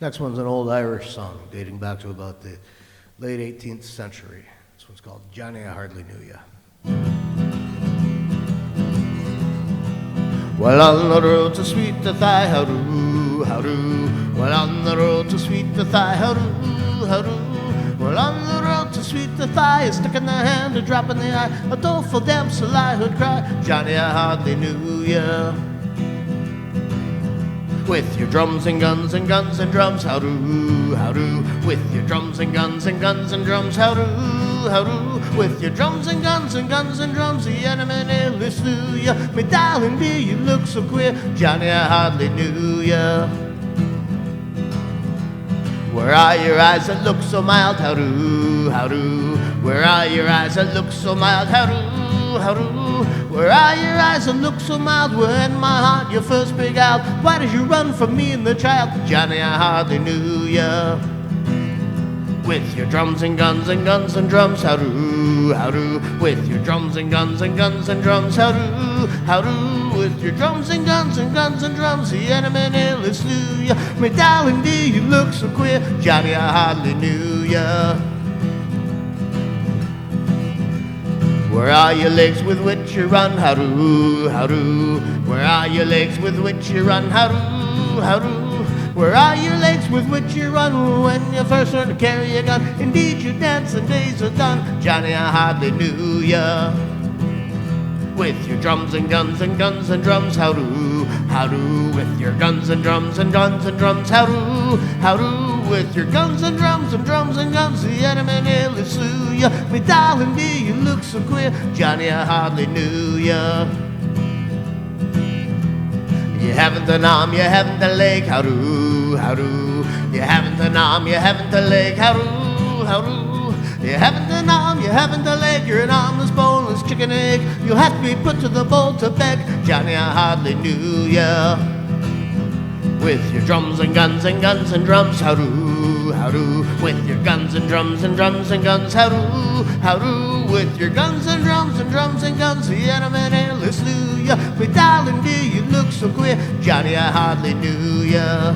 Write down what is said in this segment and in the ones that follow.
Next one's an old Irish song dating back to about the late 18th century. This one's called Johnny, I Hardly Knew Ya. Well, on the road to sweet the thigh, how-do, how-do. Well, on the road to sweet the thigh, how-do, how-do. Well, on the road to sweet the thigh, a stick in the hand, a drop in the eye, a doleful damsel I would cry, Johnny, I hardly knew ya. With your drums and guns and guns and drums, how-do, how-do. With your drums and guns and guns and drums, how-do, how-do. With your drums and guns and guns and drums, the enemy nearly slew ya. Me darling dear, you look so queer, Johnny, I hardly knew ya. Where are your eyes that look so mild, how-do, how-do. Where are your eyes that look so mild, how-do, how-do. Where are your eyes that look so mild, when my heart you first beat out? Why did you run from me and the child, Johnny, I hardly knew ya. With your drums and guns and guns and drums, how-do, how-do. With your drums and guns and guns and drums, how-do, how-do. With your drums and guns and guns and drums, the enemy nearly slew ya. Me darling dear, you look so queer, Johnny, I hardly knew ya. Where are your legs with which you run, how-do, how-do. Where are your legs with which you run, how-do, how-do. Where are your legs with which you run when you first learned to carry a gun? Indeed your dancing days are done, Johnny, I hardly knew ya. With your drums and guns and guns and drums, how-do, how-do. With your guns and drums and guns and drums, how-do, how-do. With your guns and drums and drums and guns, the enemy nearly slew ya. Me darling dear, you look so queer, Johnny, I hardly knew ya. You haven't an arm, you haven't a leg, how-do, how-do. You haven't an arm, you haven't a leg, how-do, how-do. You haven't an arm, you haven't a leg, you're an armless, boneless chicken egg. You'll have to be put to the bowl to beg, Johnny, I hardly knew ya. With your drums and guns and guns and drums, how-do, how-do. With your guns and drums and drums and guns, how-do, how-do. With your guns and drums and drums and guns, the enemy nearly slew ya. Me darling dear, you look so queer, Johnny, I hardly knew ya.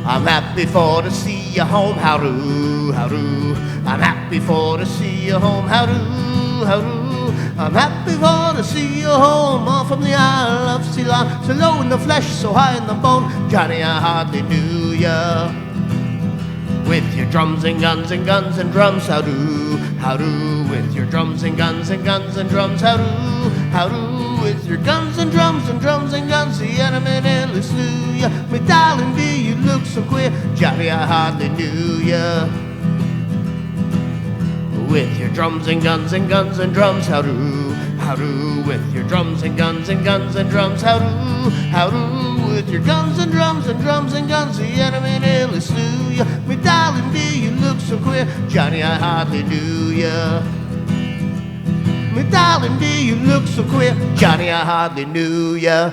I'm happy for to see you home, how-do, how-do. I'm happy for to see you home, how-do, how-do. I'm happy for to see you home, all from the Isle of Ceylon. So low in the flesh, so high in the bone, Johnny, I hardly knew ya. With your drums and guns and guns and drums, how-do, how-do. With your drums and guns and guns and drums, how-do, how-do. With your guns and drums and drums and guns, the enemy nearly slew ya. Me darling dear, you look so queer, Johnny, I hardly knew ya. With your drums and guns and guns and drums, how-do, how-do. With your drums and guns and guns and drums, how-do, how-do. With your guns and drums and drums and guns, the enemy nearly slew ya. Me darling dear, you look so queer, Johnny, I hardly knew ya. Me darling dear, you look so queer, Johnny, I hardly knew ya.